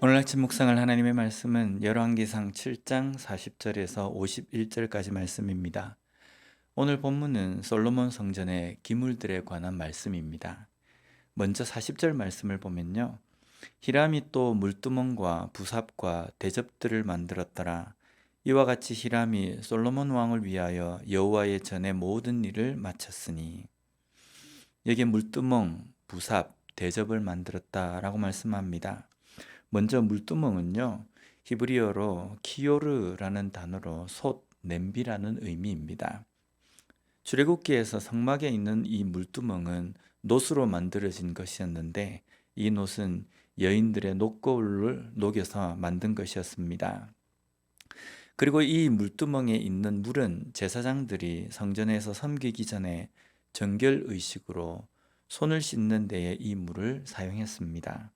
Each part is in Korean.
오늘 아침 묵상할 하나님의 말씀은 열왕기상 7장 40절에서 51절까지 말씀입니다. 오늘 본문은 솔로몬 성전의 기물들에 관한 말씀입니다. 먼저 40절 말씀을 보면요. 히람이 또 물두멍과 부삽과 대접들을 만들었더라. 이와 같이 히람이 솔로몬 왕을 위하여 여호와의 전에 모든 일을 마쳤으니. 여기에 물두멍, 부삽, 대접을 만들었다라고 말씀합니다. 먼저 물두멍은요, 히브리어로 키요르라는 단어로 솥, 냄비라는 의미입니다. 출애굽기에서 성막에 있는 이 물두멍은 놋으로 만들어진 것이었는데 이 놋은 여인들의 녹거울을 녹여서 만든 것이었습니다. 그리고 이 물두멍에 있는 물은 제사장들이 성전에서 섬기기 전에 정결 의식으로 손을 씻는 데에 이 물을 사용했습니다.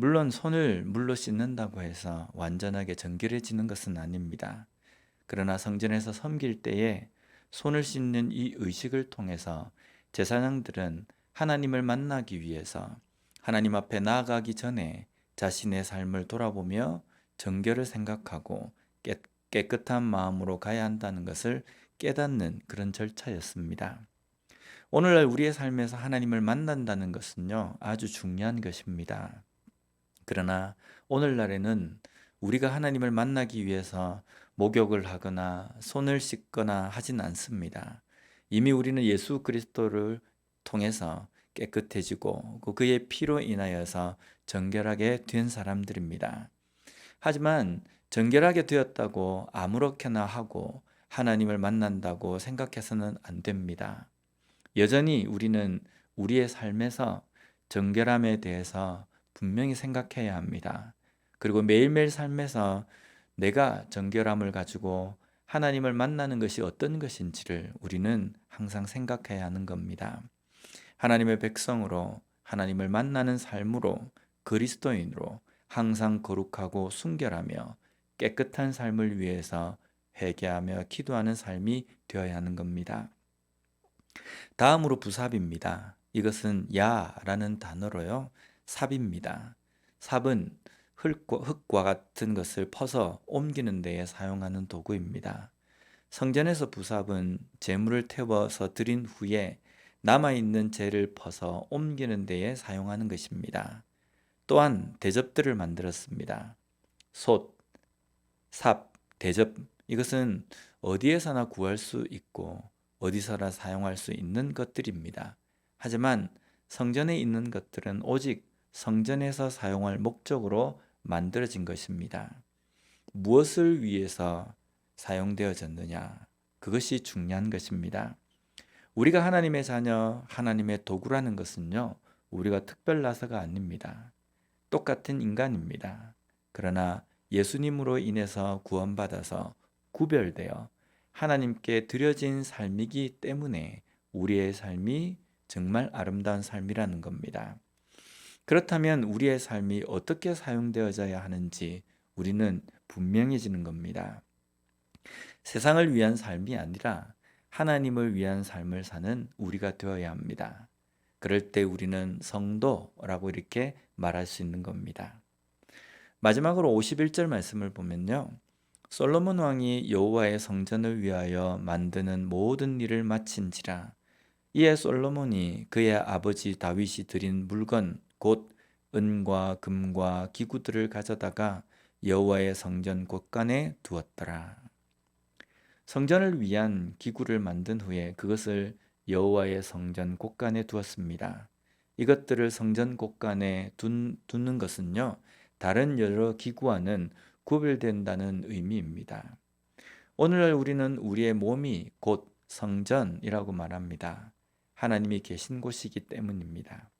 물론 손을 물로 씻는다고 해서 완전하게 정결해지는 것은 아닙니다. 그러나 성전에서 섬길 때에 손을 씻는 이 의식을 통해서 제사장들은 하나님을 만나기 위해서 하나님 앞에 나아가기 전에 자신의 삶을 돌아보며 정결을 생각하고 깨끗한 마음으로 가야 한다는 것을 깨닫는 그런 절차였습니다. 오늘날 우리의 삶에서 하나님을 만난다는 것은요, 아주 중요한 것입니다. 그러나 오늘날에는 우리가 하나님을 만나기 위해서 목욕을 하거나 손을 씻거나 하진 않습니다. 이미 우리는 예수 그리스도를 통해서 깨끗해지고 그의 피로 인하여서 정결하게 된 사람들입니다. 하지만 정결하게 되었다고 아무렇게나 하고 하나님을 만난다고 생각해서는 안 됩니다. 여전히 우리는 우리의 삶에서 정결함에 대해서 분명히 생각해야 합니다. 그리고 매일매일 삶에서 내가 정결함을 가지고 하나님을 만나는 것이 어떤 것인지를 우리는 항상 생각해야 하는 겁니다. 하나님의 백성으로 하나님을 만나는 삶으로 그리스도인으로 항상 거룩하고 순결하며 깨끗한 삶을 위해서 회개하며 기도하는 삶이 되어야 하는 겁니다. 다음으로 부삽입니다. 이것은 야라는 단어로요. 삽입니다. 삽은 흙과 같은 것을 퍼서 옮기는 데에 사용하는 도구입니다. 성전에서 부삽은 제물을 태워서 드린 후에 남아있는 재를 퍼서 옮기는 데에 사용하는 것입니다. 또한 대접들을 만들었습니다. 솥, 삽, 대접, 이것은 어디에서나 구할 수 있고 어디서나 사용할 수 있는 것들입니다. 하지만 성전에 있는 것들은 오직 성전에서 사용할 목적으로 만들어진 것입니다. 무엇을 위해서 사용되어졌느냐? 그것이 중요한 것입니다. 우리가 하나님의 자녀, 하나님의 도구라는 것은요, 우리가 특별나서가 아닙니다. 똑같은 인간입니다. 그러나 예수님으로 인해서 구원받아서 구별되어 하나님께 드려진 삶이기 때문에 우리의 삶이 정말 아름다운 삶이라는 겁니다. 그렇다면 우리의 삶이 어떻게 사용되어져야 하는지 우리는 분명해지는 겁니다. 세상을 위한 삶이 아니라 하나님을 위한 삶을 사는 우리가 되어야 합니다. 그럴 때 우리는 성도라고 이렇게 말할 수 있는 겁니다. 마지막으로 51절 말씀을 보면요. 솔로몬 왕이 여호와의 성전을 위하여 만드는 모든 일을 마친지라. 이에 솔로몬이 그의 아버지 다윗이 드린 물건 곧 은과 금과 기구들을 가져다가 여호와의 성전 곳간에 두었더라. 성전을 위한 기구를 만든 후에 그것을 여호와의 성전 곳간에 두었습니다. 이것들을 성전 곳간에 두는 것은요, 다른 여러 기구와는 구별된다는 의미입니다. 오늘날 우리는 우리의 몸이 곧 성전이라고 말합니다. 하나님이 계신 곳이기 때문입니다.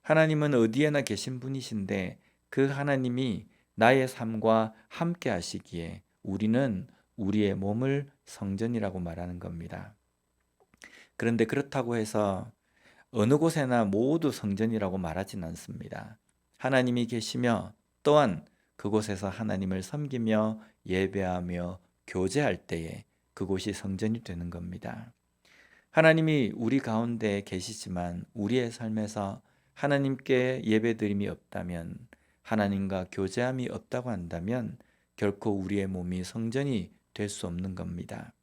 하나님은 어디에나 계신 분이신데 그 하나님이 나의 삶과 함께 하시기에 우리는 우리의 몸을 성전이라고 말하는 겁니다. 그런데 그렇다고 해서 어느 곳에나 모두 성전이라고 말하진 않습니다. 하나님이 계시며 또한 그곳에서 하나님을 섬기며 예배하며 교제할 때에 그곳이 성전이 되는 겁니다. 하나님이 우리 가운데 계시지만 우리의 삶에서 하나님께 예배드림이 없다면 하나님과 교제함이 없다고 한다면 결코 우리의 몸이 성전이 될 수 없는 겁니다.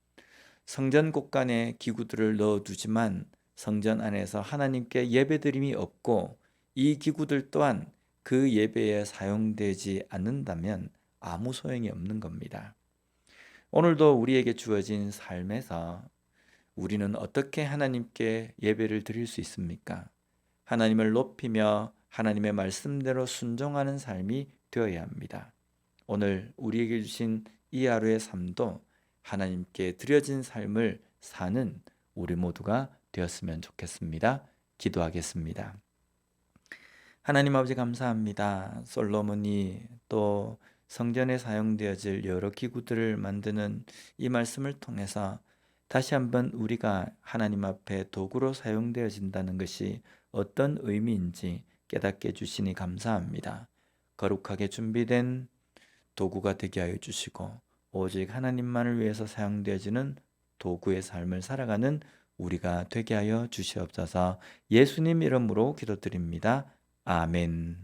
성전 곳간에 기구들을 넣어두지만 성전 안에서 하나님께 예배드림이 없고 이 기구들 또한 그 예배에 사용되지 않는다면 아무 소용이 없는 겁니다. 오늘도 우리에게 주어진 삶에서 우리는 어떻게 하나님께 예배를 드릴 수 있습니까? 하나님을 높이며 하나님의 말씀대로 순종하는 삶이 되어야 합니다. 오늘 우리에게 주신 이 하루의 삶도 하나님께 드려진 삶을 사는 우리 모두가 되었으면 좋겠습니다. 기도하겠습니다. 하나님 아버지 감사합니다. 솔로몬이 또 성전에 사용되어질 여러 기구들을 만드는 이 말씀을 통해서 다시 한번 우리가 하나님 앞에 도구로 사용되어진다는 것이 어떤 의미인지 깨닫게 해주시니 감사합니다. 거룩하게 준비된 도구가 되게 하여 주시고 오직 하나님만을 위해서 사용되어지는 도구의 삶을 살아가는 우리가 되게 하여 주시옵소서. 예수님 이름으로 기도드립니다. 아멘.